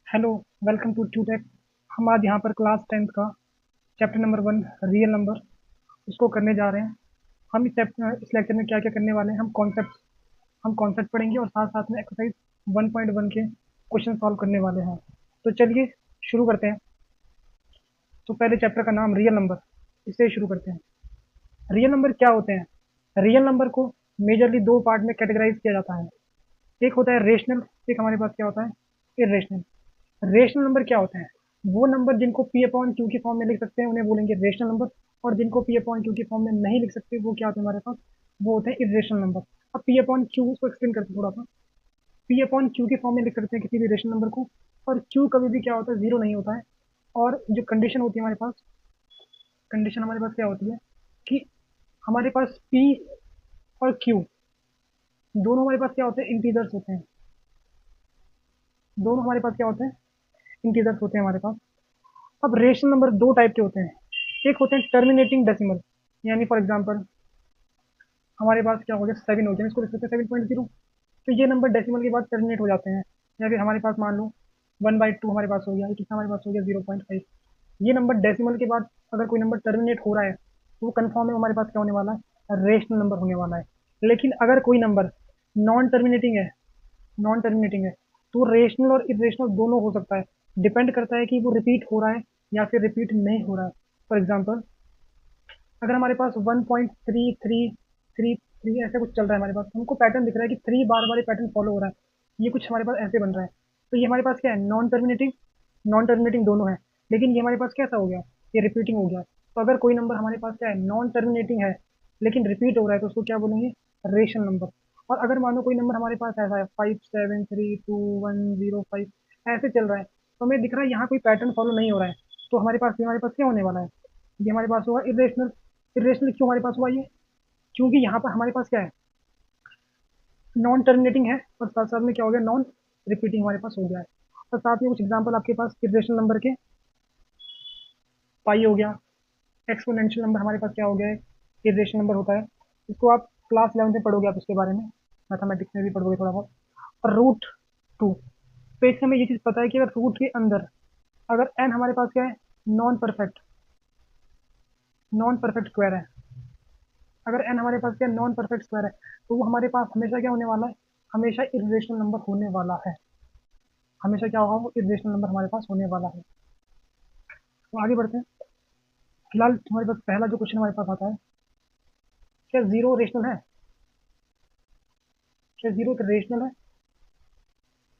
Hello, welcome to ट्यूटेक। हम आज यहाँ पर क्लास 10th का चैप्टर नंबर 1 रियल नंबर उसको करने जा रहे हैं। हम इस लेक्चर में क्या क्या करने वाले हैं, हम कॉन्सेप्ट पढ़ेंगे और साथ साथ में एक्सरसाइज 1.1 के क्वेश्चन सॉल्व करने वाले हैं। तो चलिए शुरू करते हैं। तो पहले चैप्टर का नाम रियल नंबर, इससे शुरू करते हैं। रियल नंबर क्या होते हैं? रियल नंबर को मेजरली दो पार्ट में कैटेगराइज किया जाता है। एक होता है रेशनल, एक हमारे पास क्या होता है, इरेशनल। रेशनल नंबर क्या होते हैं? वो नंबर जिनको पी अपॉन क्यू की फॉर्म में लिख सकते हैं उन्हें बोलेंगे रेशनल नंबर, और जिनको पी अपॉन क्यू की फॉर्म में नहीं लिख सकते वो क्या होते हैं हमारे पास, वो होते हैं इरेशनल नंबर। अब पी अपॉन क्यू उसको एक्सप्लेन करते हैं थोड़ा सा। पी अपॉन क्यू की फॉर्म में लिख सकते हैं किसी भी रेशनल नंबर को, और क्यू कभी भी क्या होता है, जीरो नहीं होता है। और जो कंडीशन होती है हमारे पास, कंडीशन हमारे पास क्या होती है कि हमारे पास पी और क्यू दोनों हमारे पास क्या होते हैं, इंटीजर्स होते हैं। दोनों हमारे पास क्या होते हैं, इंटीजर्स होते हैं हमारे पास। अब रेशनल नंबर दो टाइप के होते हैं। एक होते हैं टर्मिनेटिंग डेसिमल, यानी फॉर एग्जांपल हमारे पास क्या हो गया, 7 हो गया, इसको लिख सकते हैं 7.0। तो ये नंबर डेसिमल के बाद टर्मिनेट हो जाते हैं। या फिर हमारे पास मान लो 1/2 हमारे पास हो गया, ये कितना हमारे पास हो गया, 0.5। ये नंबर डेसिमल के बाद अगर कोई नंबर टर्मिनेट हो रहा है तो वो कन्फर्म है हमारे पास क्या होने वाला है, रेशनल नंबर होने वाला है। लेकिन अगर कोई नंबर नॉन टर्मिनेटिंग है, नॉन टर्मिनेटिंग है, तो रेशनल और इरेशनल दोनों हो सकता है। डिपेंड करता है कि वो रिपीट हो रहा है या फिर रिपीट नहीं हो रहा है। फॉर एग्जाम्पल अगर हमारे पास 1.3333 ऐसे कुछ चल रहा है हमारे पास, हमको पैटर्न दिख रहा है कि 3 बार बार पैटर्न फॉलो हो रहा है, ये कुछ हमारे पास ऐसे बन रहा है, तो ये हमारे पास क्या है, नॉन टर्मिनेटिंग दोनों है। लेकिन ये हमारे पास कैसा हो गया, ये रिपीटिंग हो गया। तो अगर कोई नंबर हमारे पास क्या है, नॉन टर्मिनेटिंग है लेकिन रिपीट हो रहा है, तो उसको क्या बोलेंगे, रेशनल नंबर। और अगर मानो कोई नंबर हमारे पास ऐसा है 5732105 ऐसे चल रहा है, तो हमें दिख रहा है यहाँ कोई पैटर्न फॉलो नहीं हो रहा है, तो हमारे पास क्या होने वाला है, ये हमारे पास हुआ इरेशनल। इरेशनल क्यों हमारे पास हुआ ये, क्योंकि यहाँ पर हमारे पास क्या है, नॉन टर्मिनेटिंग है और साथ साथ में क्या हो गया, नॉन रिपीटिंग हमारे पास हो गया है। और साथ में कुछ एग्जांपल आपके पास इरेशनल नंबर के, पाई हो गया। एक्सपोनेंशियल नंबर हमारे पास क्या हो गया है, इरेशनल नंबर होता है। इसको आप क्लास 11 में पढ़ोगे, आप इसके बारे में मैथमेटिक्स में भी पढ़ोगे थोड़ा बहुत। और रूट टू, तो इससे हमें ये चीज़ पता है कि अगर रूट के अंदर अगर एन हमारे पास क्या है, non perfect, non perfect square है, अगर एन हमारे पास क्या, नॉन परफेक्ट स्क्वायर है, तो वो हमारे पास हमेशा क्या होने वाला है, हमेशा इरेशनल नंबर होने वाला है। हमेशा क्या होगा, वो इरेशनल नंबर हमारे पास होने वाला है। तो आगे बढ़ते हैं। फिलहाल हमारे पास पहला जो क्वेश्चन हमारे पास आता है, क्या जीरो रेशनल है, क्या जीरो रेशनल है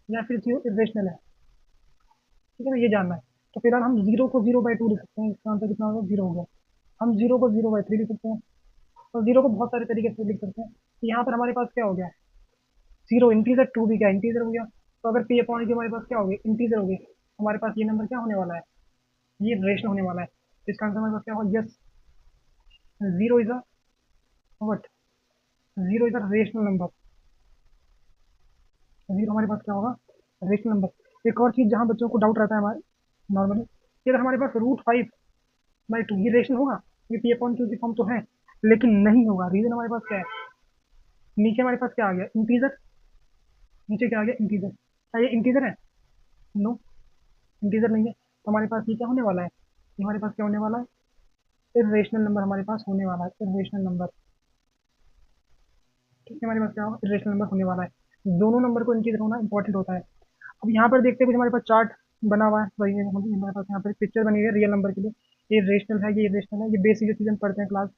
या फिर जीरो इरेशनल है, ठीक है ना, ये जानना है। तो फिलहाल हम जीरो को 0/2 लिख सकते हैं, इसका आंसर कितना होगा, जीरो होगा। हम जीरो को 0/3 लिख सकते हैं, और जीरो को बहुत सारे तरीके से लिख सकते हैं। तो यहाँ पर हमारे पास क्या हो गया, जीरो इंटीजर, टू भी क्या इंटीजर हो गया। तो अगर पी अपॉन की हमारे पास क्या हो गया, इंटीजर हो गए, हमारे पास ये नंबर क्या होने वाला है, ये रेशनल होने वाला है। तो इसका आंसर हमारे पास क्या होगा, yes, zero is a what, zero is a rational number. Zero हमारे पास क्या होगा, रेशनल नंबर। एक और चीज जहाँ बच्चों को डाउट रहता है हमारे, नॉर्मली, कि अगर हमारे पास √5/2 ये रेशनल होगा, ये पी अपॉन क्यू की फॉर्म तो है, लेकिन नहीं होगा। रीजन हमारे पास क्या है, नीचे हमारे पास क्या आ गया, इंटीजर, नीचे क्या आ गया, इंटीजर। क्या ये इंटीजर है, नो, इंटीजर नहीं है। तो हमारे पास ये क्या होने वाला है, ये हमारे पास क्या होने वाला है, इरेशनल नंबर हमारे पास होने वाला है, इरेशनल नंबर। ठीक है, हमारे पास क्या होगा, इरेशनल नंबर होने वाला है। दोनों नंबर को इंटीजर होना इंपॉर्टेंट होता है। अब यहाँ पर देखते हैं, कुछ हमारे पास चार्ट बना हुआ है, वही है, हमारे पास यहाँ पर पिक्चर बनी हुई है रियल नंबर के लिए। ये रेशनल है, ये इरेशनल है, ये बेसिक जो चीज़ हम पढ़ते हैं क्लास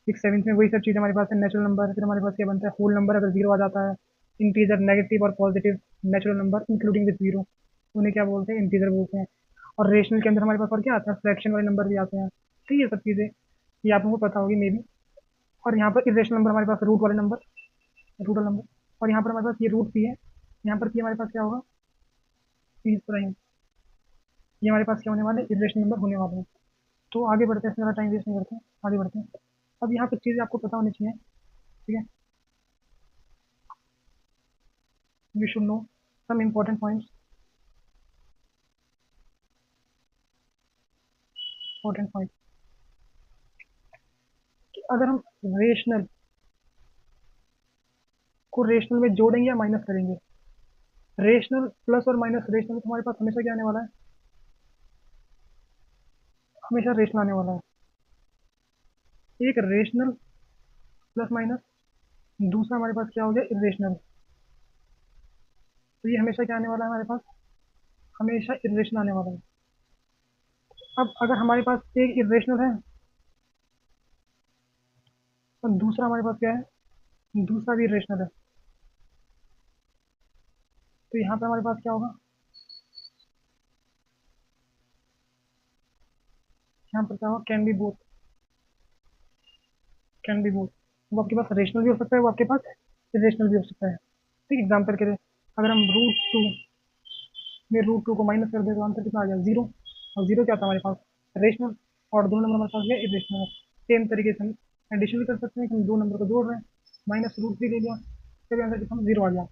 6 7 में, वही सब चीज़ हमारे पास है। नेचुरल नंबर, फिर हमारे पास क्या बनता है, होल नंबर अगर जीरो आ जाता है, इंटीजर, नेगेटिव और positive natural number including with zero, उन्हें क्या बोलते हैं, इंटीजर बोलते हैं। और रेशनल के अंदर हमारे पास और क्या आता है, फ्रैक्शन वाले नंबर भी आते हैं। ठीक है, सब चीज़ें ये आप लोगों को पता होगी मे बी। और यहाँ पर इरेशनल नंबर हमारे पास रूट वाले नंबर, रूट वाला नंबर। और यहाँ पर हमारे पास ये रूट पी है, यहाँ पर पी हमारे पास क्या होगा, पी प्राइम। ये हमारे पास क्या होने वाले, इरेशनल नंबर होने वाले हैं। तो आगे बढ़ते हैं, ज़्यादा टाइम वेस्ट नहीं करते हैं, आगे बढ़ते हैं। अब यहाँ कुछ चीज़ें आपको पता होनी चाहिए, ठीक है, you should know some important points, important point. अगर हम रेशनल को रेशनल में जोड़ेंगे या माइनस करेंगे, रेशनल प्लस और माइनस रेशनल, तो हमारे पास हमेशा क्या आने वाला है, हमेशा रेशनल आने वाला है। एक रेशनल प्लस माइनस, दूसरा हमारे पास क्या हो गया, इरेशनल। तो ये हमेशा क्या आने वाला है हमारे पास, हमेशा इरेशनल आने वाला है। अब अगर हमारे पास एक इरेशनल है और दूसरा हमारे पास क्या है, दूसरा भी इरेशनल है, तो यहाँ पे हमारे पास क्या होगा, यहाँ पर क्या होगा, can be both, can be both. वो आपके पास रेशनल भी हो सकता है, वो आपके पास इरेशनल भी हो सकता है। ठीक, एग्जाम्पल के लिए अगर हम रूट 2 में रूट 2 को माइनस कर दे तो आंसर कितना आ गया, 0। और 0 क्या था हमारे पास, रेशनल, और 2 नंबर हमारे पास गया इरेशनल। सेम तरीके से हम एडिशन भी कर सकते हैं कि हम 2 नंबर को जोड़ रहे हैं, -√3 ले लिया, फिर आंसर कितना 0 आ गया।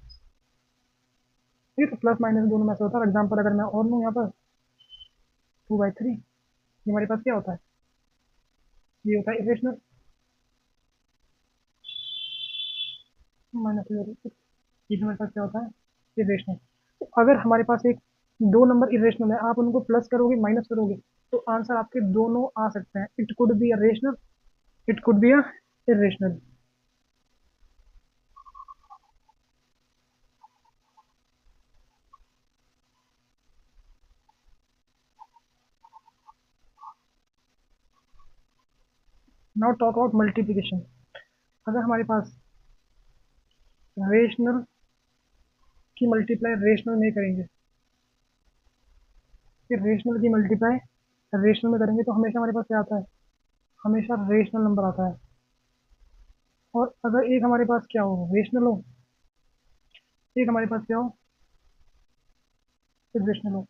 ठीक है, तो प्लस माइनस दोनों में से होता है। एग्जाम्पल अगर मैं और लूँ यहाँ पर 2/3, ये हमारे पास क्या होता है, ये होता है इरेशनल, -√6, ये हमारे पास क्या होता है, इरेशनल। तो अगर हमारे पास एक 2 नंबर इरेशनल है, आप उनको प्लस करोगे माइनस करोगे तो आंसर आपके दोनों आ सकते हैं। It could be a rational, it could be a irrational. Now talk about multiplication. अगर हमारे पास रेशनल की मल्टीप्लाई रेशनल में करेंगे, फिर रेशनल की मल्टीप्लाई रेशनल में करेंगे तो हमेशा हमारे पास क्या आता है, हमेशा रेशनल नंबर आता है। और अगर एक हमारे पास क्या हो, रेशनल हो, एक हमारे पास क्या हो, फिर रेशनल हो,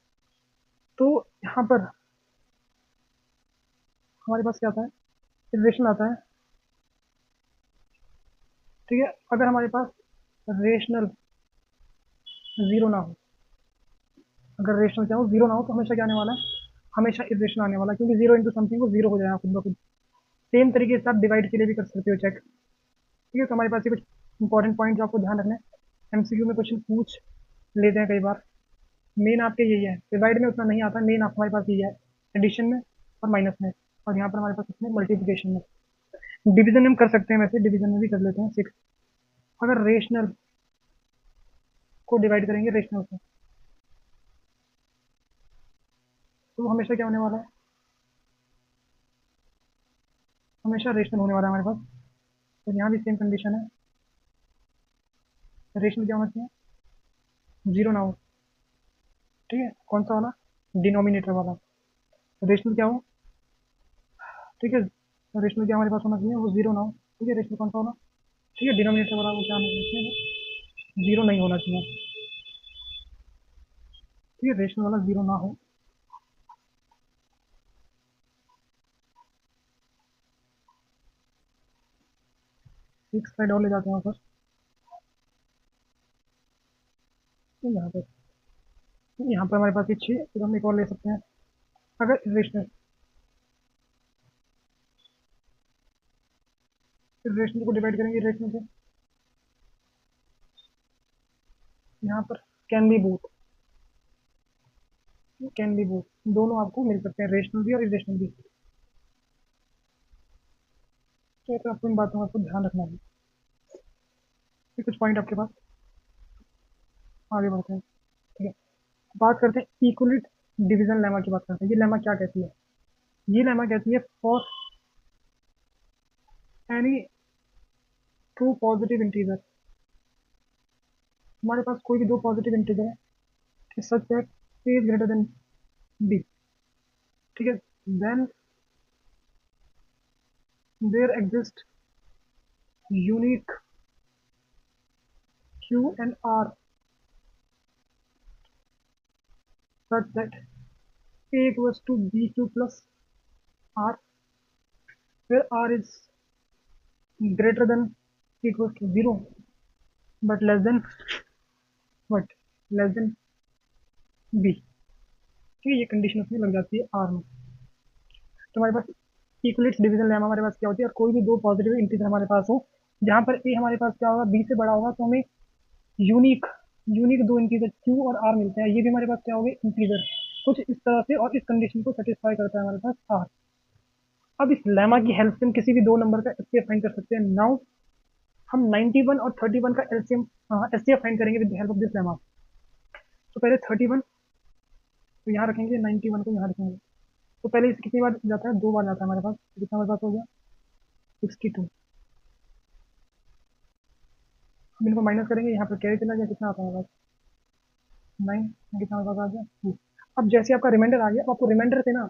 तो यहाँ पर हमारे पास क्या आता है, रेशनल आता है। ठीक है, अगर हमारे पास रेशनल 0 ना हो, अगर रेशनल क्या हो 0 ना हो तो हमेशा क्या आने वाला है, हमेशा इरेशनल आने वाला है, क्योंकि 0 इंटू समथिंग को 0 हो जाएगा खुद ब खुद। सेम तरीके से आप डिवाइड के लिए भी कर सकते हो चेक। ठीक है, तो हमारे पास ये कुछ इंपॉर्टेंट पॉइंट जो आपको ध्यान रखना है, एमसीक्यू में क्वेश्चन पूछ लेते हैं कई बार। मेन आपके यही है, डिवाइड में उतना नहीं आता, मेन आप हमारे पास यही है, एडिशन में और माइनस में, और यहाँ पर हमारे पास इसमें मल्टीप्लिकेशन में। डिवीजन में हम कर सकते हैं, वैसे डिवीजन में भी कर लेते हैं 6। अगर रेशनल को डिवाइड करेंगे रेशनल से तो हमेशा क्या होने वाला है, हमेशा रेशनल होने वाला है हमारे पास। तो यहाँ भी सेम कंडीशन है, रेशनल क्या होना चाहिए, 0 ना हो। ठीक है, कौन सा वाला, डिनोमिनेटर वाला। रेशनल क्या हो, ठीक है, रेशनल क्या हमारे पास होना चाहिए, वो 0 ना हो। ठीक है, रेशनल कौन सा होना, ठीक है, डिनोमिनेटर वाला वो क्या होना चाहिए, 0 नहीं होना चाहिए। ठीक है, रेशनल वाला 0 ना हो। एक स्लाइड और ले जाते हैं सर, यहाँ पर, यहाँ पर हमारे पास ये 6, फिर हम एक और ले सकते हैं। अगर रेशनल, रेशनल को डिवाइड करेंगे रेशनल से, यहाँ पर can be both, can be both, दोनों आपको मिल सकते हैं, रेशनल भी और इरेशनल भी। तो आपको इन बातों का आपको ध्यान रखना है। ये कुछ पॉइंट आपके पास, आगे बढ़ते हैं। ठीक है, बात करते हैं इक्वलिट डिवीजन लेमा की, बात करते हैं। ये लेमा क्या कहती है, ये लेमा कहती है for any true positive integer, हमारे पास कोई भी दो पॉजिटिव इंटीजर है such that A is greater than B, ठीक है, then there exist unique Q and R such that A equals to BQ plus R, where R is greater than equals to 0 but less than what, less than B। ठीक है, ये condition उसमें लग जाती है R में। तो हमारे पास इक्वलिट डिवीजन लेमा हमारे पास क्या होती है, और कोई भी दो पॉजिटिव इंटीजर हमारे पास हो जहाँ पर ए हमारे पास क्या होगा, बी से बड़ा होगा, तो हमें यूनिक यूनिक दो इंटीजर क्यू और आर मिलते हैं, ये भी हमारे पास क्या हो गए, इंटीजर कुछ इस तरह से, और इस कंडीशन को सेटिस्फाई करता है हमारे पास आर। अब इस लेमा की हेल्प से हम किसी भी दो नंबर का एचसीएफ फाइंड कर सकते हैं। नाउ हम 91 और 31 का एलसीएम एचसीएफ फाइंड करेंगे with the help of this lemma. तो पहले 31 तो यहाँ रखेंगे, 91 को यहाँ रखेंगे। तो पहले इसे कितनी बार जाता है, दो बार जाता है हमारे पास। तो कितना हमारे पास हो गया, 62। हम इनको माइनस करेंगे, यहाँ पर कैरी चला गया, कितना आता है हमारे पास, 9। कितना हमारे पास आ गया, 2। अब जैसे आपका रिमाइंडर आ गया, अब आपको रिमाइंडर से ना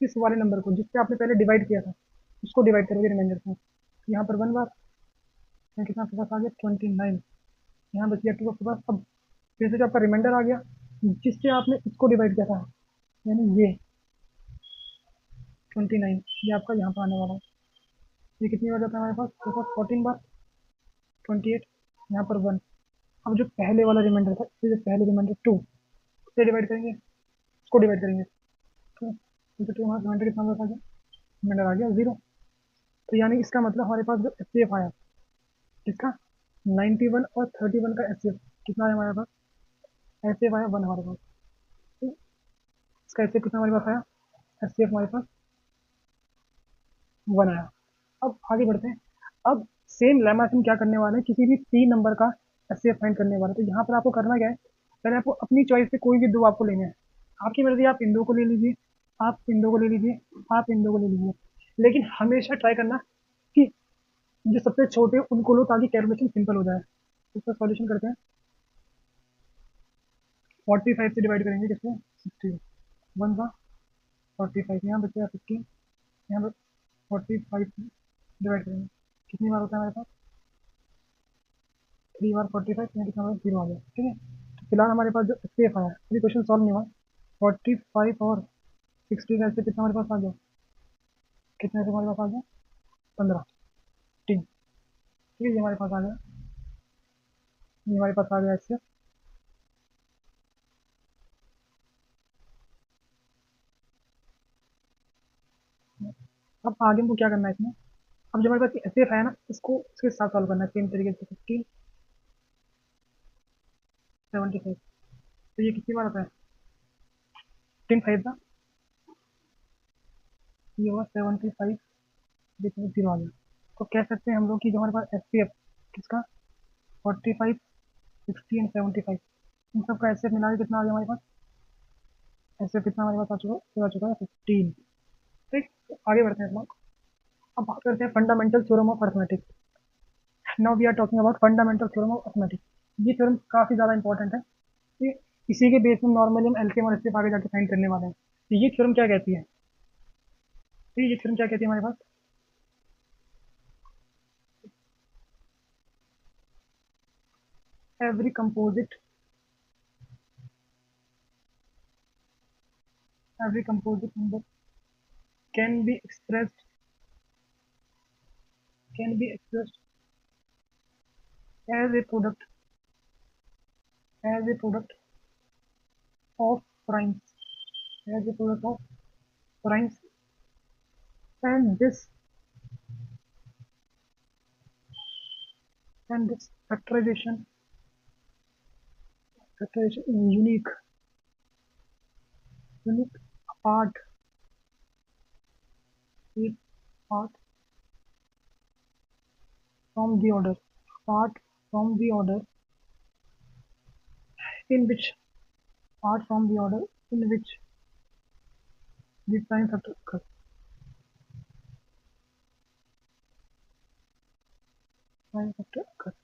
इस वाले नंबर को जिससे आपने पहले डिवाइड किया था उसको डिवाइड करोगे रिमाइंडर से। तो यहाँ पर 1 बार, यहाँ कितना आपके पास आ गया, 29। यहाँ बच गया 2 आपके पास। अब जैसे जो आपका रिमाइंडर आ गया जिससे आपने इसको डिवाइड किया था, यानी ये 29, ये आपका यहाँ पर आने वाला है। ये कितनी बार जाता है हमारे पास, 14 बार, 28। यहाँ पर 1। अब जो पहले वाला रिमाइंडर था, इससे जो पहले रिमाइंडर 2 से डिवाइड करेंगे, इसको डिवाइड करेंगे। तो 2 हमारा रिमाइंडर कितना आ गया, रिमाइंडर आ गया 0। तो यानी इसका मतलब हमारे पास जो एच आया इसका 91 और 31 का एच कितना है हमारे पास, एच आया 1 हमारे पास। तो इसका एच कितना हमारे पास आया, एच हमारे पास 1 आया। अब आगे बढ़ते हैं। अब सेम लेमा से हम क्या करने वाले हैं, किसी भी 3 नंबर का एच फाइंड करने वाले हैं। तो यहाँ पर आपको करना क्या है, पहले आपको अपनी चॉइस से कोई भी दो आपको लेने हैं। आपकी मर्जी, आप इन दो को ले लीजिए, आप इन दो को ले लीजिए, आप इन दो को ले लीजिए, लेकिन हमेशा ट्राई करना कि जो सबसे छोटे उनको लो ताकि कैलकुलेशन सिंपल हो जाए। तो इसका सॉल्यूशन करते हैं। 45 से डिवाइड करेंगे किससे, 60। 1 का 45, यहाँ बचेगा 15। यहाँ पर 45 से डिवाइड करेंगे, कितनी बार होता है हमारे पास, 3 बार 45, यहाँ कितना हमारे 0 आ गया। ठीक है, तो फिलहाल हमारे पास जो एफ आया, अभी क्वेश्चन सॉल्व नहीं हुआ। 45 और 60 का ऐसे कितना हमारे पास आ गया, कितने से हमारे पास आ गया, 15। ठीक है, ये हमारे पास आ गया, ये हमारे पास आ गया इससे। अब आगे हमको क्या करना है इसमें, अब जो हमारे पास एस एफ है ना, इसको इसके साथ सॉल्व करना है सेम तरीके से। 15 75, तो ये कितनी बार आता है, 15 5 का, ये हुआ 75, देखिए 0 आ गया। तो कह सकते हैं हम लोग कि जो हमारे पास एस पी एफ किसका, 45 60 एंड 75, इन सब का एस एफ मिला के कितना आ गया हमारे पास, एस एफ कितना हमारे पास आ चुका है 15। ठीक, तो आगे बढ़ते हैं हम लोग। अब बात करते हैं fundamental theorem of arithmetics. Now we are talking about fundamental theorem of arithmetics. ये थ्योरम काफ़ी ज़्यादा इंपॉर्टेंट है, कि इसी के बेस में नॉर्मली हम एलसीएम और एचसीएफ आगे जाके फाइंड करने वाले हैं। तो ये थ्योरम क्या कहती है, तो ये थ्योरम क्या कहती है हमारे पास, every composite, every composite number can be expressed can be expressed as a product as a product of primes, as a product of primes, and this factorization is unique apart it apart from the order apart from the order in which apart from the order in which the prime factor occurs, prime factor occurs।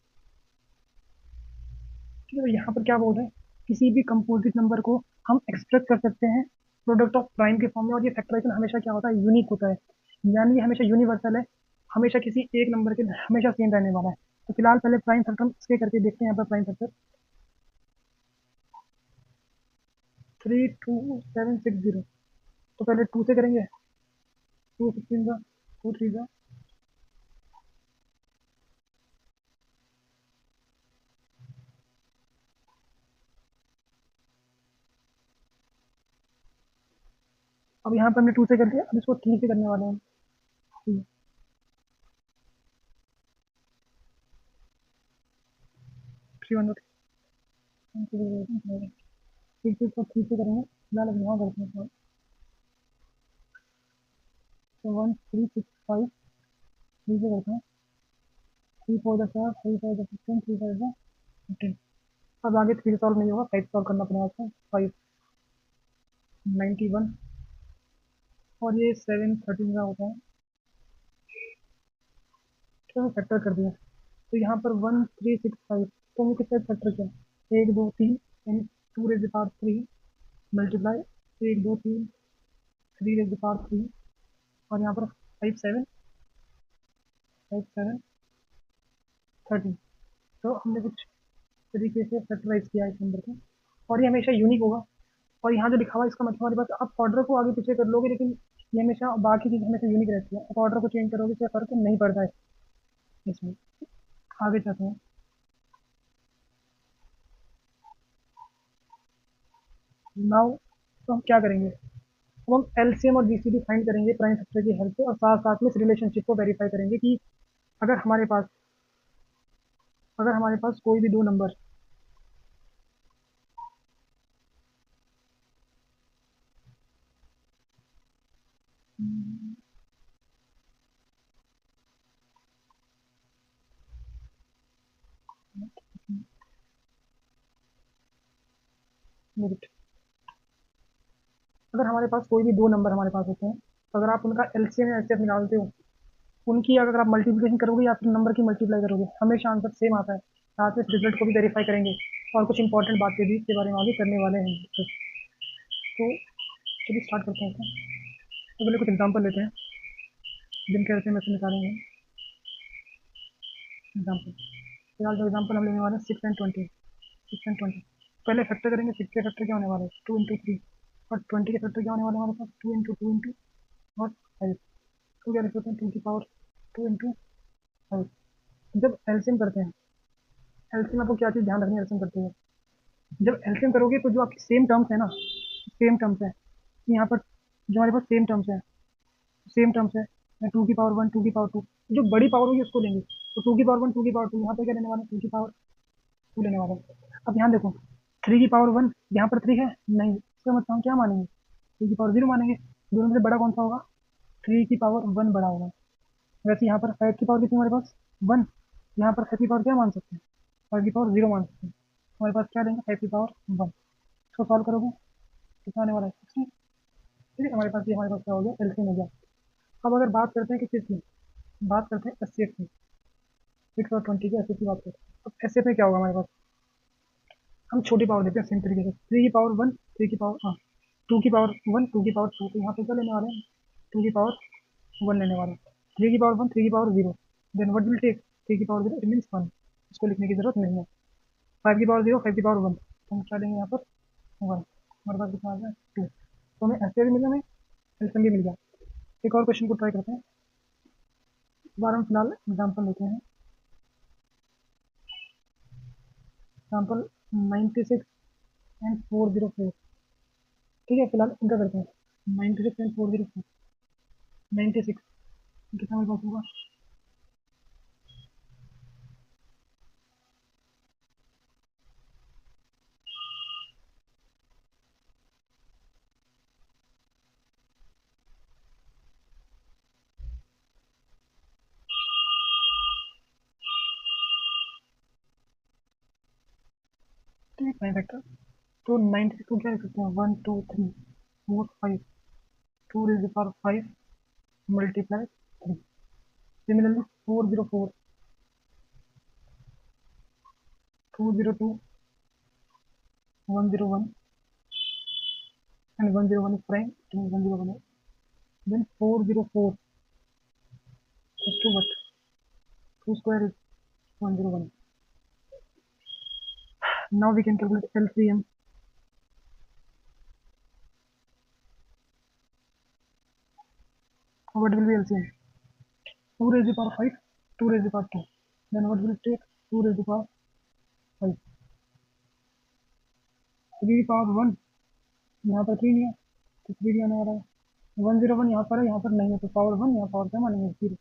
ठीक है, तो यहाँ पर क्या बोल रहे हैं, किसी भी कंपोजिट नंबर को हम एक्सप्रेस कर सकते हैं प्रोडक्ट ऑफ प्राइम के फॉर्म में, और ये फैक्टराइजेशन हमेशा क्या होता है, यूनिक होता है, यानी ये हमेशा यूनिवर्सल है, हमेशा किसी एक नंबर के हमेशा सेम रहने वाला है। तो फिलहाल पहले प्राइम फैक्टर हम इसके करके देखते हैं। यहाँ पर प्राइम फैक्टर 32760, तो पहले 2 से करेंगे, 2 16 का, 2 3 का, अब यहाँ पर हमने 2 से कर दिया, अब इसको 3 से करने वाले हैं। 3 1 ठीक तो ठीक से करेंगे, फिलहाल अब यहाँ करते हैं। तो 1365 थ्री से करते हैं, 3 4 3 5 15 3 5 15। अब आगे 3 सॉल्व नहीं होगा, 5 सॉल्व करना पड़ेगा आपको। 591 और ये 713 का होता है, तो फैक्टर कर दिया। तो यहाँ पर 1365, तो हमें कितना फैक्टर किया, 1 2 3 यानी 2 raise power 3 multiply 1 2 3 3 raise power 3, और यहाँ पर 5 7 तो हमने कुछ तरीके से फैक्टराइज किया इस नंबर को, और ये हमेशा यूनिक होगा। और यहाँ जो लिखा हुआ है इसका मतलब हमारे पास, आप ऑर्डर को आगे पीछे कर लोगे लेकिन ये हमेशा बाकी चीज़ हमेशा यूनिक रहती है। आप ऑर्डर को चेंज करोगे तो फर्क नहीं पड़ता है इसमें। आगे चलते हैं। नाउ तो हम क्या करेंगे, अब हम एलसीएम और जीसीडी फाइंड करेंगे प्राइम फैक्टर की हेल्प से, और साथ साथ में इस रिलेशनशिप को वेरीफाई करेंगे कि अगर हमारे पास कोई भी दो नंबर, अगर हमारे पास कोई भी दो नंबर हमारे पास होते हैं, तो अगर आप उनका एलसीएम या एचसीएफ निकालते हो, उनकी अगर आप मल्टीप्लिकेशन करोगे या फिर नंबर की मल्टीप्लाई करोगे, हमेशा आंसर सेम आता है। साथ में इस रिजल्ट को भी वेरीफाई करेंगे और कुछ इंपॉर्टेंट बातें भी इसके बारे में आगे करने वाले हैं। तो चलिए स्टार्ट करते हैं इसको। तो पहले कुछ एग्जांपल लेते हैं जिनके हेल्प से हम ऐसे निकालेंगे एग्जांपल। फिलहाल जो एग्जांपल हम लेने वाले हैं 6 and 20। पहले फैक्टर करेंगे। 6 के फैक्टर क्या होने वाले हैं, 2 into 3, और 20 के फैक्टर क्या होने वाले हमारे पास, 2 into 2 into और 5। तो क्या लिख सकते हैं, 2 की पावर 2 into 5। जब एलसीएम करते हैं, एलसीएम आपको क्या चीज़ ध्यान रखनी है एलसीएम करते हुए, जब एलसीएम करोगे तो जो आपकी सेम टर्म्स है ना, सेम टर्म्स है यहाँ पर, जो हमारे पास सेम टर्म्स है 2 की पावर 1 2 की पावर 2, जो बड़ी पावर होगी उसको लेंगे। तो 2 की पावर 1 2 की पावर 2, यहाँ पर क्या लेने वाले हैं, 2 की पावर 2 लेने वाले हैं। अब यहाँ देखो, 3 की पावर 1 यहाँ पर 3 है नहीं, इसका मतलब हम क्या मानेंगे, 3 की पावर 0 मानेंगे। दोनों में से बड़ा कौन सा होगा, 3 की पावर 1 बड़ा होगा। वैसे यहाँ पर 5 की पावर कितनी हमारे पास 1, यहाँ पर 5 की पावर क्या मान सकते हैं, 5 की पावर 0 मान सकते हैं। हमारे पास क्या लेंगे, 5 की पावर 1। इसको सॉल्व करोगे कितना आने वाला है, 60। ठीक है, हमारे पास ये हमारे पास क्या हो गया, एलसीएम हो गया। अब अगर बात करते हैं कि किस, बात करते हैं एससीएफ की, 6 और 20 की एससीएफ की बात करते हैं। अब एससीएफ में क्या होगा हमारे पास, हम छोटी पावर देते हैं सेम तरीके से, 3 की पावर 1 3 की पावर 2 की पावर 1 2 की पावर 2। तो यहाँ पे क्या लेने वाले हैं, 2 की पावर 1 लेने वाले हैं। 3 की पावर 1 3 की power 0, then what will take, 3 की पावर 0 इट मीन्स 1, इसको लिखने की जरूरत नहीं है। 5 की पावर 0 5 की पावर 1, तो हम क्या लेंगे यहाँ पर 1, हमारे पास कितना आ गया 2। तो हमें एससीएफ भी मिल गया, हमें एलसीएम भी मिल गया। एक और क्वेश्चन को ट्राई करते हैं। इस बार हम फिलहाल एग्जाम्पल लेते हैं, एग्जाम्पल 96 and 404। ठीक है, फिलहाल इनका करते हैं, 96 and 404। 96 कितना मेरे पास होगा, ठीक है प्राइम फैक्टर। तो 96 को क्या लिख सकते हैं, 1 2 3 4 5, 2 raised to the power 5 multiply 3। Similarly 404 202 101 and 101 is prime, it means 101 है। Then 404 is 2 what, 2 square is 101। Now we can calculate LCM। What will be LCM, 2 raised to the power 5 2 raised to the power 2, then what will it take, 2 raised to the power 5। 3 power 1 यहाँ पर 3 नहीं है, तो 3 आने वाला है। 101 यहाँ पर है, यहाँ पर नहीं है, तो पावर 1 यहाँ पावर क्या मानेंगे 0,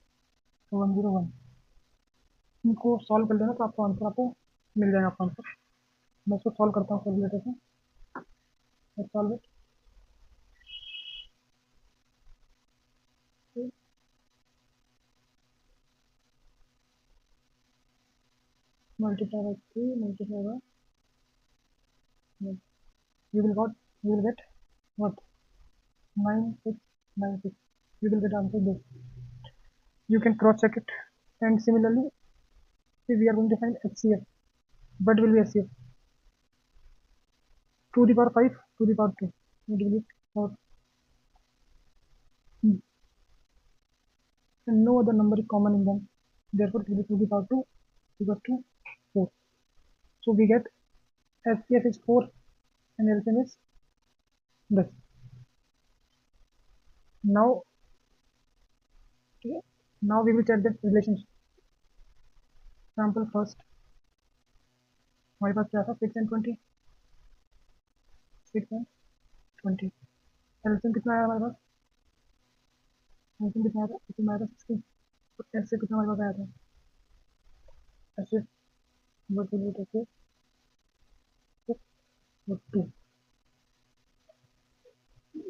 तो 101। इनको सॉल्व कर लेना तो आपको आंसर आपको मिल जाएगा, आपका आंसर। मैं इसको सॉल्व करता हूँ कैलकुलेटर से। Let's solve it. Multiply by 3 multiply by, you will got you will get what? 9696. You will get answer this. You can cross check it. And similarly, if we are going to find HCF, what will be HCF? 2 to the power 5 to the power 2. What will it? Or and no other number is common in them. Therefore, 2 to the power 2 equals to 4. So we get HCF is 4 and LCM is this. Now, okay, now we will check the relationship. Example first. हमारे पास क्या था? 6 and 20. 6 and 20. LCM कितना आया हमारे पास? LCM कितना आया था? LCM आया था 16. तो ऐसे कितना हमारे पास आया था? ऐसे what will it okay? 2.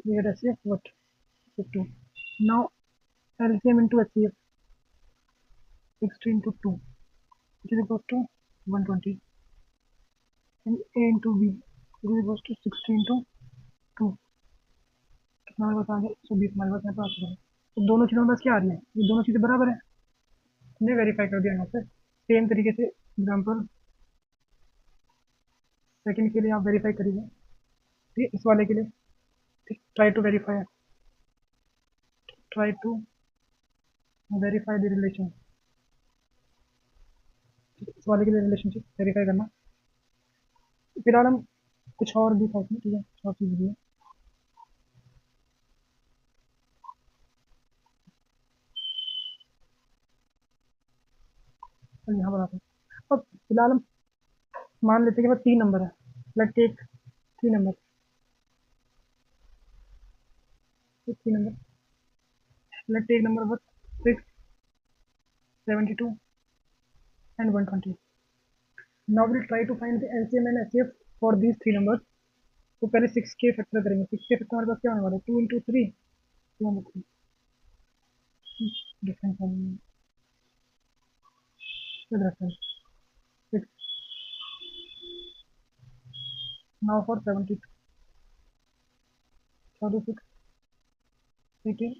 We get HCF what? 2. Now LCM into HCF 60 into 2, which is equals to 120, and A into B, which is equals to 60 into 2. कितना हमारे पास आ गया? 120 हमारे पास यहाँ पर आ चुका है। तो दोनों चीज़ों में बस क्या आ रही है? ये दोनों चीज़ें बराबर है। हमने वेरीफाई कर दिया यहाँ से। सेम तरीके से एग्जाम्पल सेकंड के लिए आप वेरीफाई करिए। ठीक, इस वाले के लिए try to verify the relation. इस वाले के लिए रिलेशनशिप वेरीफाई करना। फिलहाल हम कुछ और भी था इसमें, ठीक है, कुछ और चीज़ भी है। तो यहाँ पर आते हैं। अब फिलहाल हम मान लेते हैं कि 3 नंबर है। Let's take 3 number, 3 number. Let's take number 6, 72 and 120. Now we'll try to find the LCM and HCF for these 3 numbers. तो पहले 6 के फैक्टर करेंगे। 6 के फैक्टर हमारे पास क्या होने वाला है? 2 into 3, 2 into 3 difference with reference 6. Now for 72, 36, 18,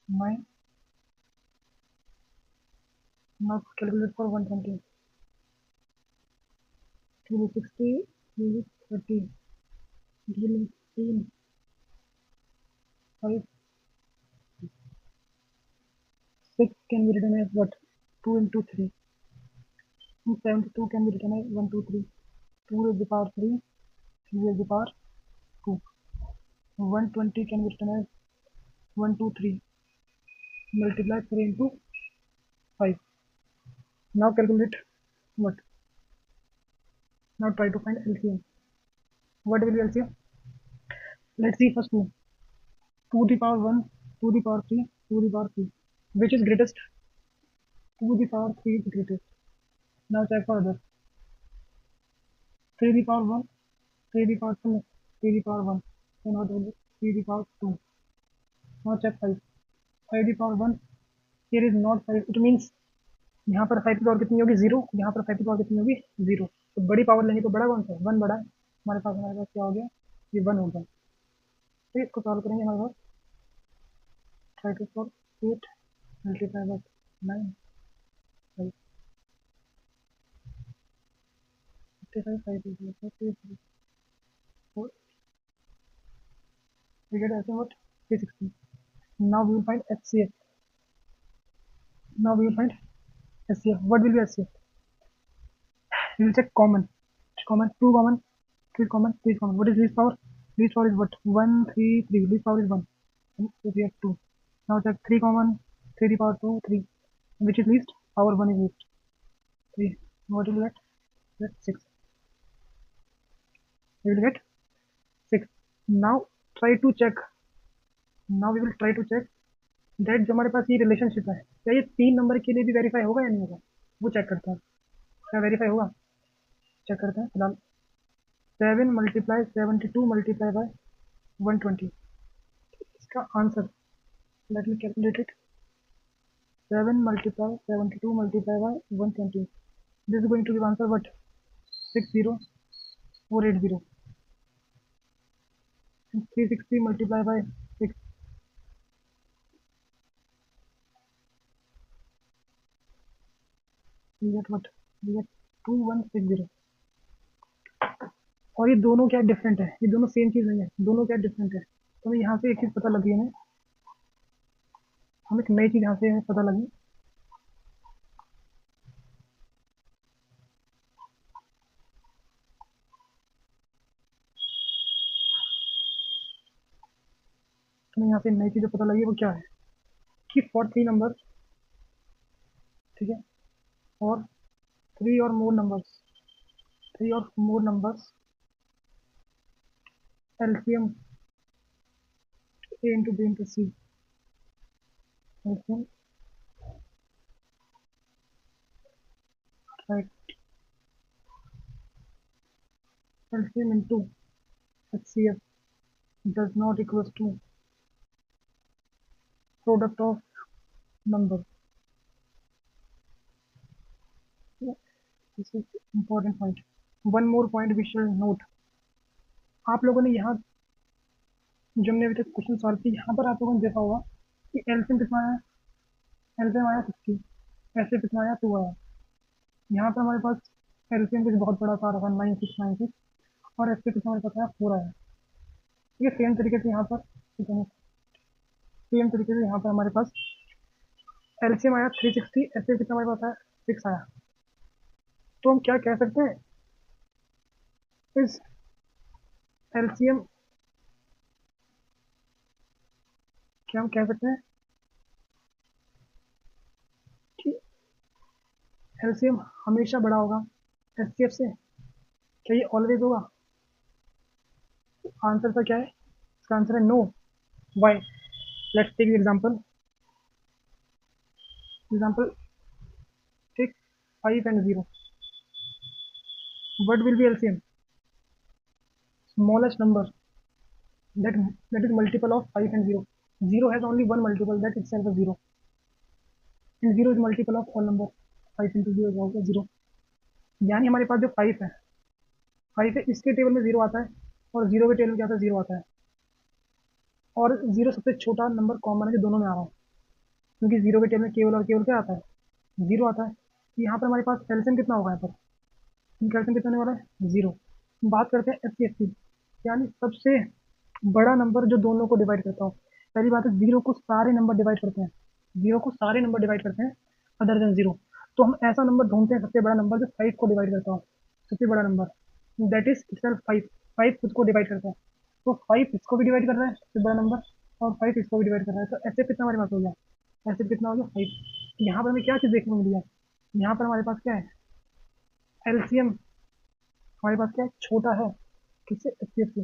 9. Now calculate for 120. 2 will 60, 3 will 30, 3 will 15, 5, 6 can be written as what? 2 into 3. And 72 can be written as 1, 2, 3. 2 raised to the power 3, 3 raised to the power 2. 120 can be written as 1, 2, 3. Multiply 3 into 5. Now calculate what? Now try to find LCM. What will be LCM? Let's see first 2. 2 to the power 1, 2 to the power 3, 2 to the power 3. Which is greatest? 2 to the power 3 is greatest. Now check for others. 3 to the power 1, 3 to the power 2, 3 to the power 1. Then what will be 3 to the power 2. Now check 5. 5 to the power 1. Here is not 5. It means यहाँ पर 5 की power कितनी होगी? 0। यहाँ पर 5 की power कितनी होगी? 0। तो बड़ी पावर लेंगे तो बड़ा कौन सा है? 1 बड़ा है। हमारे पास क्या हो गया? ये 1 हो गया। तो इसको सॉल्व करेंगे। हमारे पास try to solve 8 multiply by 9, 5, 55, 5, 4, we get answer what? 360. Now we will find HCF. Now we will find HCF. What will be HCF? We will check common. Common, 2 common, 3 common, 3 common. What is least power? Least power is what? 1, 3, 3. Least power is 1. So we have 2. Now check 3 common, 3 to the power 2, 3. Which is least? Power 1 is least. 3. What will we get? Get 6. We will get 6. Now try to check. Now we will try to check that जो हमारे पास ये relationship है, क्या ये 3 number के लिए भी verify होगा या नहीं होगा? वो चेक करते हैं। क्या वेरीफाई होगा? चेक करते हैं फिलहाल। 7 मल्टीप्लाई 72 मल्टीप्लाई बाय 120, इसका answer let me calculate it. 7 multiply 72 multiply by 120. This is going to give answer what? 60480. And 360 multiply by 6. We get what? We get 2160. और ये दोनों क्या डिफरेंट है, ये दोनों सेम चीज़ नहीं है, दोनों क्या डिफरेंट है। तो हमें यहाँ से एक चीज़ पता लगी, हमें एक नई चीज़ यहाँ से पता लगी। हमें यहाँ से नई चीज़ पता लगी, वो क्या है कि फॉर 3 नंबर, ठीक है, और 3 और मोर नंबर्स, 3 और मोर numbers, LCM A into B into C, LCM, right, LCM into HCF does not equals to product of number. This is important point. One more point we shall note. आप लोगों ने यहाँ जो हमने अभी तक क्वेश्चन सॉल्व किया, यहाँ पर आप लोगों ने देखा होगा कि एलसीएम कितना आया, एलसीएम आया 60, एसएफ कितना आया 2 आया। यहाँ पर हमारे पास एलसीएम कुछ बहुत बड़ा सा रहा 9696 और एसएफ कितना हमारे पास आया 4 आया। ये सेम तरीके से यहाँ पर हमारे पास एलसीएम आया 360, एसएफ कितना हमारे पास आया 6 आया। तो हम क्या कह सकते हैं, इस एलसीएम क्या हम कह सकते हैं कि एलसीएम हमेशा बड़ा होगा एचसीएफ से। क्या ये ऑलवेज होगा? आंसर तो क्या है, इसका आंसर है no. Why? Let's take example take 5 and 0. What will be LCM? Smallest number that is multiple of 5 and 0. 0 has only one multiple, that itself is 0, and 0 is multiple of all number. 5 into 0 is also 0. यानी हमारे पास जो 5 है, 5 है, इसके table में 0 आता है और 0 के टेबल में क्या आता है 0 आता है, और 0 सबसे छोटा नंबर कॉमन है जो दोनों में आ रहा है, क्योंकि 0 के टेबल में केवल और केवल क्या आता है 0 आता है। तो यहाँ पर हमारे पास एलसीएम कितना होगा, यहाँ पर एलसीएम कितना होने वाला है 0। बात करते हैं एचसीएफ की, यानी सबसे बड़ा नंबर जो दोनों को डिवाइड करता हो। पहली बात है 0 को सारे नंबर डिवाइड करते हैं, 0 को सारे नंबर डिवाइड करते हैं अदर देन 0। तो हम ऐसा नंबर ढूंढते हैं सबसे बड़ा नंबर जो 5 को डिवाइड करता हो, सबसे बड़ा नंबर दैट इज इटसेल्फ 5। 5 खुद को डिवाइड करता है, तो 5 इसको भी डिवाइड कर रहा है सबसे बड़ा नंबर, और 5 इसको भी डिवाइड कर रहा है। तो ऐसे कितना हमारे पास हो गया, ऐसे कितना हो गया 5। यहाँ पर हमें क्या चीज़ देखने को मिली है, यहाँ पर हमारे पास क्या है एलसीएम, हमारे पास क्या है छोटा है किससे, एचसीएफ से।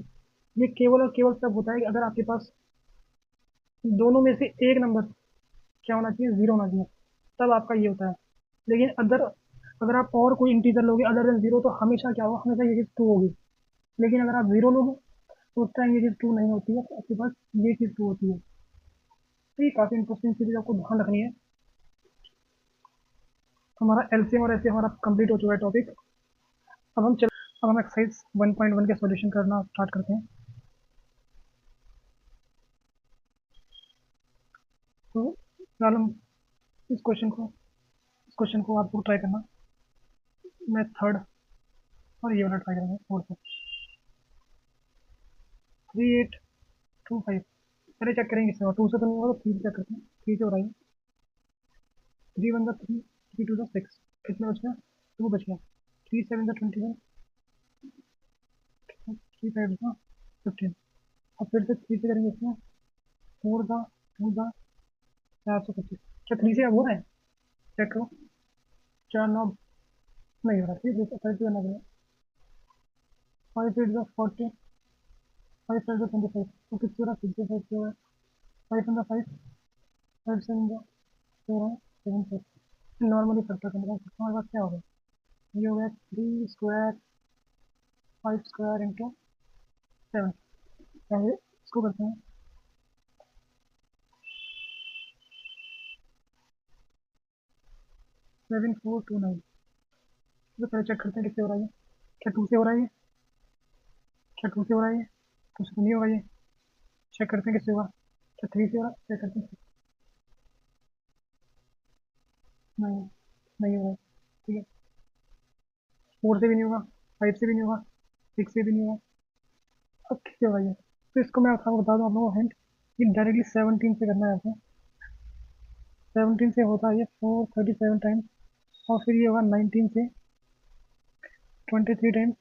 ये केवल और केवल तब होता है कि अगर आपके पास दोनों में से एक नंबर क्या होना चाहिए 0 होना चाहिए, तब आपका ये होता है। लेकिन अगर आप और कोई इंटीजर लोगे अदर देन 0 तो हमेशा क्या होगा, हमेशा ये चीज़ 2 होगी। लेकिन अगर आप 0 लोगे तो उस टाइम ये चीज़ 2 नहीं होती है, तो आपके पास ये चीज़ 2 होती है। तो ये काफ़ी इंटरेस्टिंग चीज़ आपको ध्यान रखनी है। हमारा एलसीएम और ऐसे हमारा कंप्लीट हो चुका है टॉपिक। अब हम एक्सरसाइज 1.1 के सॉल्यूशन करना स्टार्ट करते हैं। तो फिलहाल हम इस क्वेश्चन को आपको ट्राई करना, मैं थर्ड और ये वाला ट्राई करेंगे फोर्थ को। 3825 पहले चेक करेंगे इससे, और 2 से तो नहीं होगा तो 3 से चेक करते हैं। 3 से हो रहा है, 3 1 3, 3 2 6, कितना बच गया 2 बच गया, 3 7 21, 3 5 15। अब फिर से 3 से करेंगे इसमें, 4 2 425। क्या 3 से अब हो रहा है, चेक करो। 4 9 नहीं हो रहा, 3 से 5 करना पड़ेगा। 5 8 40, 5 5 25, तो कितने हो रहा है 6 से 5 हो रहा है, 5 5 5 7 4 7 4। नॉर्मली फैक्टर करने का हमारे पास क्या होगा, ये हो गया 3 स्क्वायर 5 स्क्वायर इंटू 7, पहले इसको करते हैं। 7429, तो पहले चेक करते हैं किससे हो रहा है। क्या 2 से हो रहा है ये? क्या 2 से हो रहा है ये? 2 से तो नहीं होगा ये। चेक करते हैं किससे होगा। क्या 3 से हो रहा है? चेक करते हैं। नहीं, नहीं हो रहा है। ठीक है, 4 से भी नहीं होगा, 5 से भी नहीं होगा, 6 से भी नहीं होगा। अब किससे होगा ये? तो इसको मैं आपको बता दूँ, आप लोगों को हिंट, ये डायरेक्टली 17 से करना है आपको। 17 से होता है ये 437 टाइम्स, और फिर ये होगा 19 से 23 टाइम्स,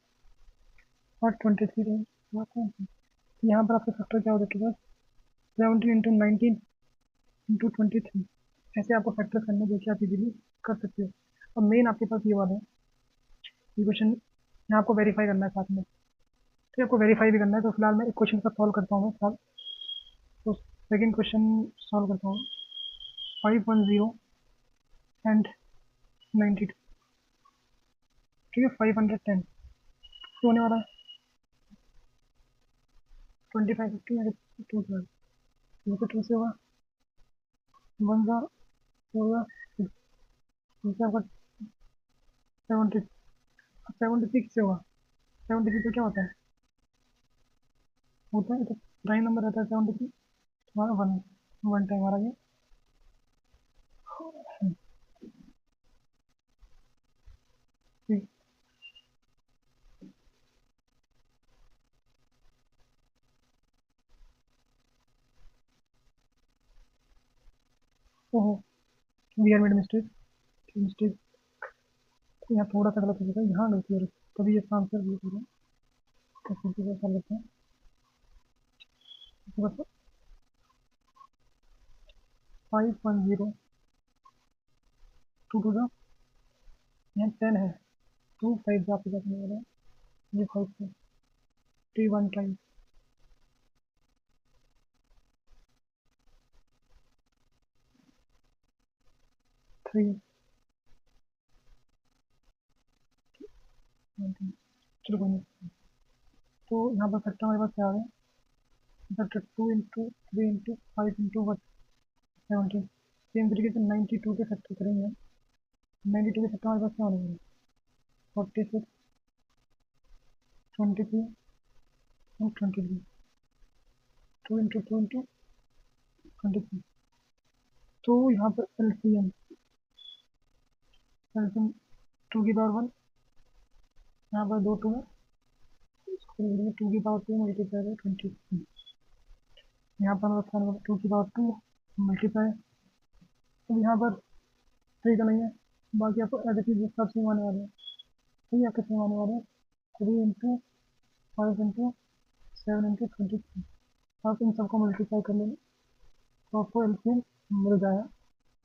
और 23 टाइम्स। यहाँ पर आपका फैक्टर क्या हो जाएगा? 17 इंटू 19 इंटू 23। ऐसे आपको फैक्टर करने जो कि आप इजीली कर सकते हो। और मेन आपके पास ये वाला है, ये क्वेश्चन यहाँ आपको वेरीफाई करना है साथ में। तो आपको वेरीफाई भी करना है, तो फिलहाल मैं एक क्वेश्चन का सॉल्व करता हूँ मैं फिलहाल। तो सेकेंड क्वेश्चन सॉल्व करता हूँ। 510 एंड 92, ठीक है, 510 तो होने वाला है 2550 या 212, ये तो 2 से होगा, 1 का 4 का 6, दूसरा आपका 70, 76 से होगा। 76 तो क्या होता है? होता है तो प्राइम नंबर रहता है 76, हमारा 1, 1 टाइम हमारा ये। ठीक। ओहो, we are made mistake. Mistake यहाँ थोड़ा सा गलत हो जाएगा, यहाँ गलती हो रही है, तभी इसका आंसर भी हो रहा है। तो फिर से सॉल्व करते हैं। बस 510 टू टू द, यहाँ 10 है, 2 5 आपके पास नहीं हो रहा है, ये 5 है, 3 1 टाइम 3 चलो कोई नहीं। तो यहाँ पर फैक्टर हमारे पास क्या आ गया? Factor 2 into 3 into 5 into 17। Same तरीके से 92 के फैक्टर करेंगे। 92 के फैक्टर हमारे पास क्या होने वाले? 46, 23 और 23, 2 इंटू 2 इंटू 23। तो यहाँ पर एलसीएम, एलसीएम 2 की पावर 1, यहाँ पर 2 2 है, इसको लिख देंगे 2 की पावर 2 मल्टीप्लाई बाई 23। यहाँ पर हमारे पास 2 की पावर 2 मल्टीप्लाई, अब यहाँ पर 3 का नहीं है, बाकी आपको एज इट इज सब सेम आने वाले हैं। ठीक है, आपके सेम आने वाले हैं, 3 इंटू 5 इंटू 7 इंटू 23। आप इन सबको मल्टीप्लाई कर लेंगे तो आपको एलसीएम मिल जाएगा,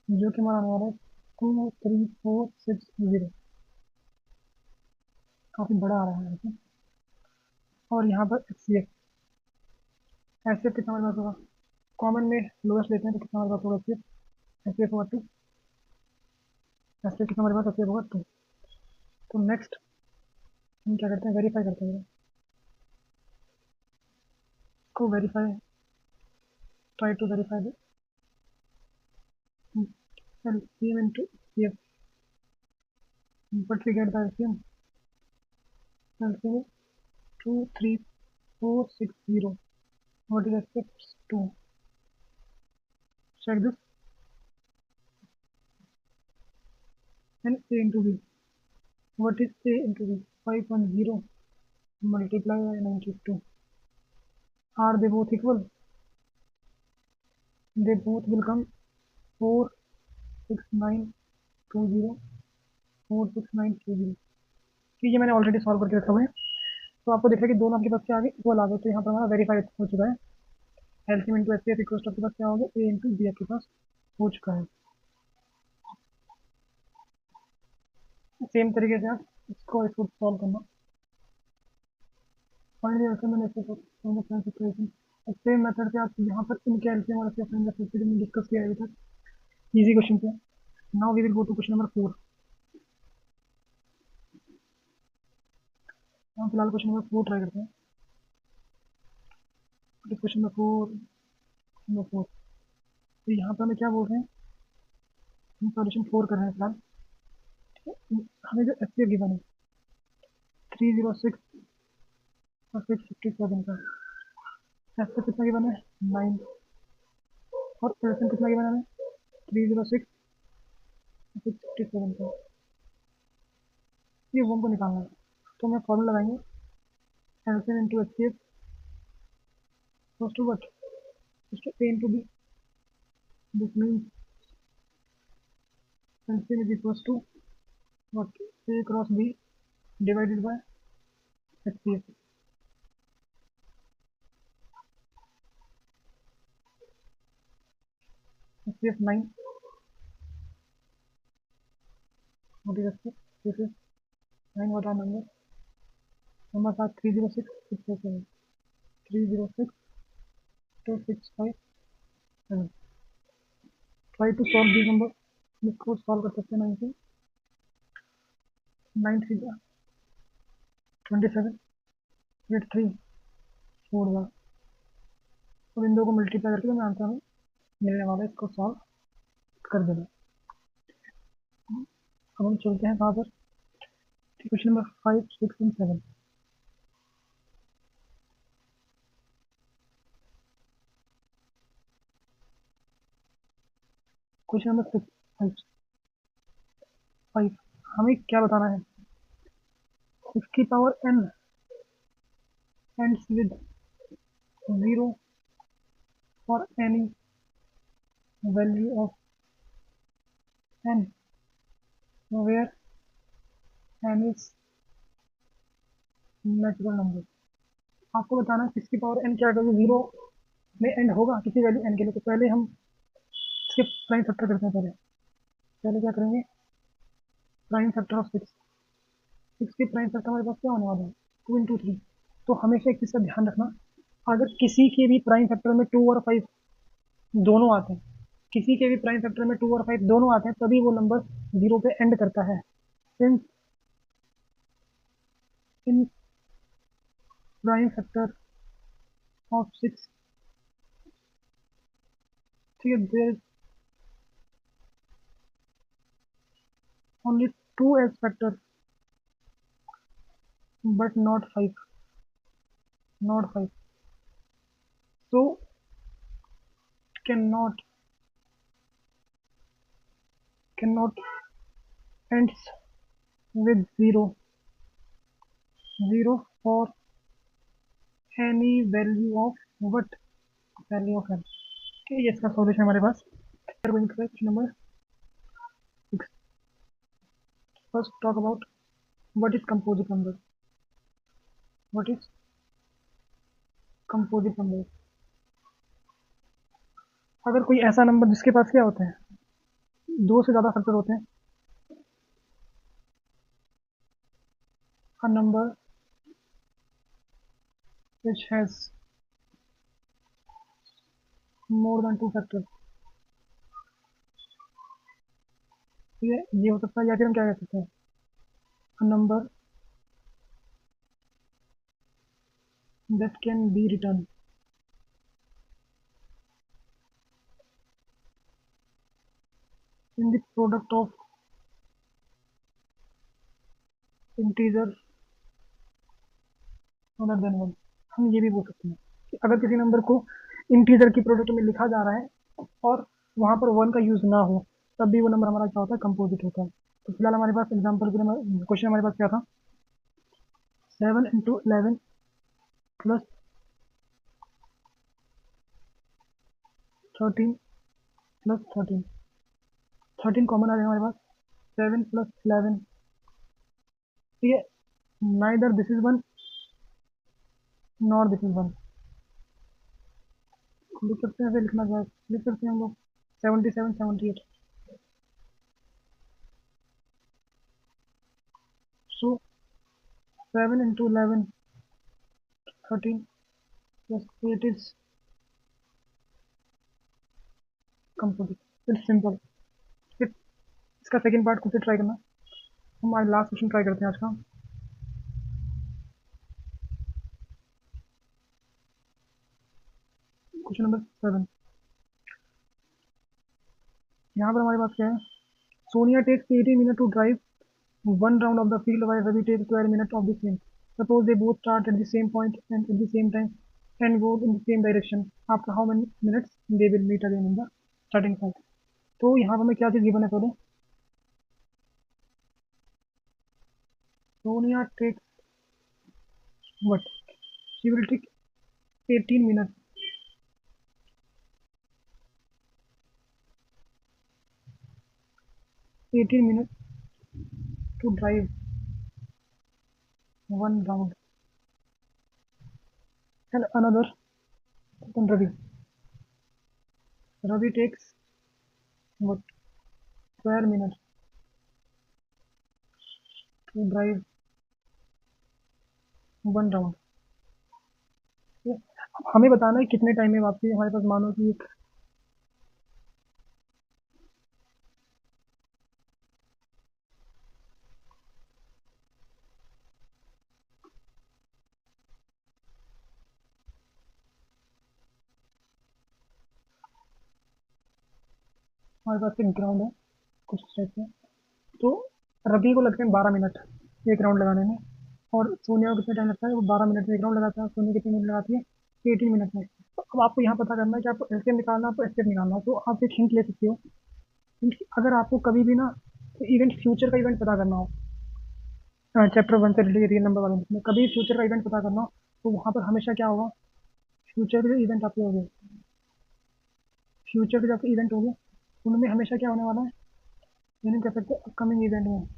जो कि हमारा आने वाला है 23460। काफ़ी बड़ा आ रहा है ऐसे। और यहाँ पर H C F, H C F कितना हमारे पास होगा? कॉमन में लोएस्ट लेते हैं तो कितना हमारे पास होगा? एच सी एफ होगा 2, एच सी एफ कितना हमारे पास? एच सी एफ होगा 2। तो नेक्स्ट हम क्या करते हैं? वेरीफाई करते हैं इसको, verify, try to verify LCM into CF, but we get the LCM. LCM is 23460. What is aspects 2? Check this. And A into B. What is A into B? 510 multiply by 92. Are they both equal? They both will come 46920, 46920। ठीक है, मैंने already solve करके रखा हुआ है, तो आपको दिख रहा है कि दोनों आपके पास क्या आ गए? इक्वल आ गए। तो यहाँ पर हमारा वेरीफाई हो चुका है। LCM into HCF equal to आपके पास क्या हो गया? ए इंटू बी आपके पास हो चुका है। सेम तरीके से आप इसको सॉल्व करना। फाइनली आंसर मैंने सिचुएशन, सेम मेथड से आप यहाँ पर इनके एलसीएम और एचसीएफ फाइंड कर सकते हैं, जो हमने डिस्कस किया है अभी तक। इजी क्वेश्चन है। Now we will go to question number 4। हम फिलहाल क्वेश्चन नंबर 4 ट्राई करते हैं। क्वेश्चन नंबर 4 तो यहाँ पर हमें क्या बोल रहे हैं, हम सॉल्यूशन 4 कर रहे हैं फिलहाल। हमें जो एफ गिवन है 306 और 657 का, एफ कितना गिवन है 9 और एल्सियम कितना गिवन है हमें 306 और 657 का, ये हमको निकालना है। तो हमें फॉर्मूला लगाएंगे L C M into H C F equals to what to a into b. This means L C M is equals to what a cross b divided by H C F. H C F 9 what is it? This is 9 what are numbers? Numbers are 306 657 306 2657. Try to solve these numbers. इसको solve कर सकते हैं 9 से 9 3 27 8 3 4 bar। अब इन दो को multiply करके हमें आंसर में मिलने वाला है, इसको सॉल्व कर देना। अब हम चलते हैं कहाँ पर, question number 5 6 and 7। Question number 5 हमें क्या बताना है, 6 की power n ends with 0 for any value of n where n is natural number. आपको बताना है 6 की पावर n क्या करेगी, 0 में एंड होगा किसी वैल्यू n के लिए। तो पहले हम इसके प्राइम फैक्टर करते हैं। पहले क्या करेंगे, प्राइम फैक्टर ऑफ 6 के प्राइम फैक्टर हमारे पास क्या होने वाला है 2 इंटू 3। तो हमेशा एक चीज़ का ध्यान रखना, अगर किसी के भी प्राइम फैक्टर में 2 और 5 दोनों आते हैं, किसी के भी प्राइम फैक्टर में 2 और 5 दोनों आते हैं, तभी वो नंबर 0 पे एंड करता है। Since in prime factor of 6, ठीक है, there only 2 as factor but not 5, not 5, so cannot ends with 0 for any value of what value of n। okay, ये इसका सॉल्यूशन हमारे पास। Question number 6, first talk about what is composite number. What is composite number, अगर कोई ऐसा number जिसके पास क्या होते हैं, दो से ज्यादा फैक्टर होते हैं, a number which has more than 2 factors, ये हो सकता है, या फिर हम क्या कह सकते हैं, a number that can be written in the product of integers other than 1। हम ये भी बोल सकते हैं कि अगर किसी नंबर को इंटीजर की प्रोडक्ट में लिखा जा रहा है और वहाँ पर 1 का यूज ना हो, तब भी वो नंबर हमारा क्या होता है, कंपोजिट होता है। तो फिलहाल हमारे पास एग्जाम्पल के लिए क्वेश्चन हमारे पास क्या था, 7 इंटू 11 प्लस 13 प्लस 13 कॉमन आ जाएगा हमारे पास, 7 प्लस 11, ठीक है, neither this is 1 not this is 1। लिख सकते हैं, ऐसे लिखना चाहिए, लिख सकते हैं हम लोग 77 78। सो 7 into 11 13 plus 8 is composite. It's simple. इसका सेकंड पार्ट खुद से ट्राई करना। हम आज लास्ट क्वेश्चन ट्राई करते हैं आज का। Question number 7। यहाँ पर हमारे पास क्या है, Sonia takes 18 minute to drive one round of the field while Ravi takes 12 minutes of the same. Suppose they both start at the same point and at the same time and go in the same direction. After how many minutes they will meet again in the starting point. तो यहाँ पर हमें क्या चीज़ given है पहले, Sonia takes what? She will take 18 minutes. 18 minutes to drive one round. And another, then Ravi. Ravi takes what? 12 minutes to drive one round. अब हमें बताना है कितने टाइम में वापसी हमारे पास, मानो कि हमारे पास एक ग्राउंड है कुछ टाइप में, तो रवि को लगते हैं 12 मिनट एक राउंड लगाने में, और सोनिया को कितना टाइम लगता है, वो 12 मिनट में एक राउंड लगाता है, सोनिया कितने मिनट लगाती है, 18 मिनट में। तो अब आपको यहाँ पता करना है कि आपको एलसीएम निकालना है, आपको एचसीएफ निकालना है। तो आप एक हिंट ले सकते हो, अगर आपको कभी भी ना इवेंट फ्यूचर का इवेंट पता करना हो, चैप्टर 1 से रिलेटेड रियल नंबर वाले में कभी फ्यूचर का इवेंट पता करना हो, तो वहाँ पर हमेशा क्या होगा, फ्यूचर के जो इवेंट आपके हो गए, फ्यूचर के जो आपके इवेंट हो गए, उनमें हमेशा क्या होने वाला है, यानी कह सकते हैं अपकमिंग इवेंट में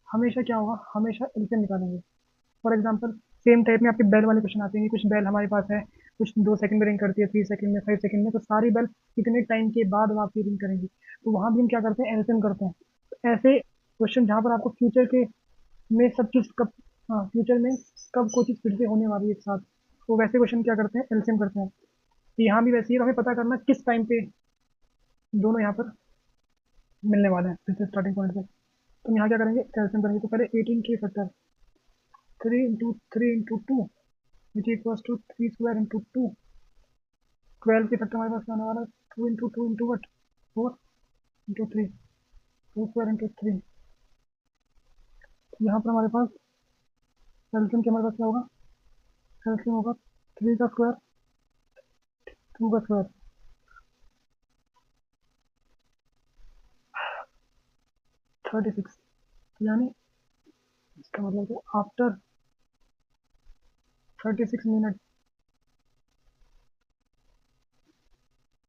हमेशा क्या होगा, हमेशा एलसीएम निकालेंगे। फॉर एग्जांपल सेम टाइप में आपके बेल वाले क्वेश्चन आते हैं, कुछ बेल हमारे पास है, कुछ 2 सेकंड में रिंग करती है, 3 सेकंड में, 5 सेकंड में, तो सारी बेल कितने टाइम के बाद वो आपकी रिंग करेंगी, तो वहाँ भी हम क्या करते हैं, एलसीएम करते हैं। तो ऐसे क्वेश्चन जहाँ पर आपको फ्यूचर के में सब चीज़ कब, हाँ फ्यूचर में कब कोई चीज़ फिर से होने वाली है एक साथ, तो वैसे क्वेश्चन क्या करते हैं, एलसीएम करते हैं। तो यहाँ भी वैसे ही हमें पता करना किस टाइम पे दोनों यहाँ पर मिलने वाले हैं फिर से स्टार्टिंग पॉइंट से। तो हम यहाँ क्या करेंगे, एलसीएम करेंगे। तो पहले 18 के factor 3 into 3 into 2 which equals to 3 square into 2। 12 के फैक्टर हमारे पास क्या आने वाला है, 2 into 2 into what, 4 into 3, 2 square into 3। यहाँ पर हमारे पास एलसीएम के हमारे पास क्या होगा, एलसीएम होगा 3 का स्क्वायर 2 का स्क्वायर 36। यानी इसका मतलब कि after 36 minute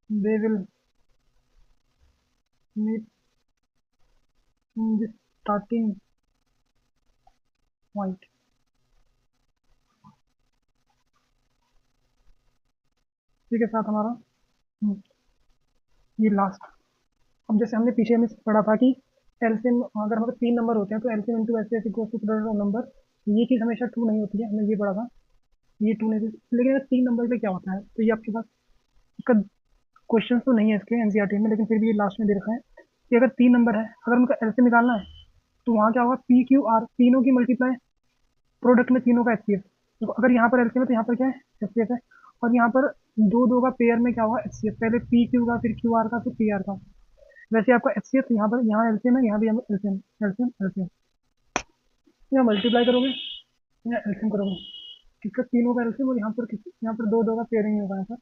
they will meet in the starting point। इसी के साथ हमारा ये लास्ट, अब जैसे हमने पीछे हमें पढ़ा था कि एलसीएम अगर हमारे 3 नंबर होते हैं तो LCM into S S equal to product of number, ये चीज़ हमेशा ट्रू नहीं होती है, हमने ये पढ़ा था, ये ट्रू नहीं होती। लेकिन अगर 3 नंबर पे क्या होता है, तो ये आपके पास इसका क्वेश्चन तो नहीं है इसके एनसीईआरटी में, लेकिन फिर भी ये लास्ट में दे रखा है कि अगर 3 नंबर है, अगर उनका एलसीएम निकालना है, तो वहाँ क्या होगा, पी क्यू आर तीनों की मल्टीप्लाई प्रोडक्ट में तीनों का एचसीएफ। तो अगर यहाँ पर एलसीएम है तो यहाँ पर क्या है, एचसीएफ है, और यहाँ पर दो दो का पेयर में क्या होगा, एचसीएफ, पहले पी क्यू का, फिर क्यू आर का, फिर पी आर का। वैसे आपका एचसीएफ यहाँ पर, यहाँ एलसीएम है, यहाँ भी एलसीएम एलसीएम एलसीएम, यहाँ मल्टीप्लाई करोगे या एलसीएम करोगे, किसका तीनों का एलसीएम, और यहाँ पर दो दो का पेयरिंग होगा यहाँ पर।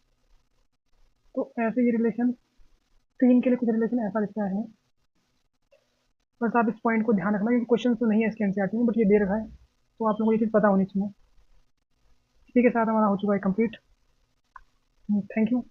तो ऐसे ये रिलेशन 3 के लिए कुछ रिलेशन ऐसा लिखता है, बस आप इस पॉइंट को ध्यान रखना, क्योंकि क्वेश्चन तो नहीं है इसके एनसीईआरटी में, बट ये दे रखा है, तो आप लोगों को ये चीज़ पता होनी चाहिए। इसी के साथ हमारा हो चुका है कंप्लीट। Thank you.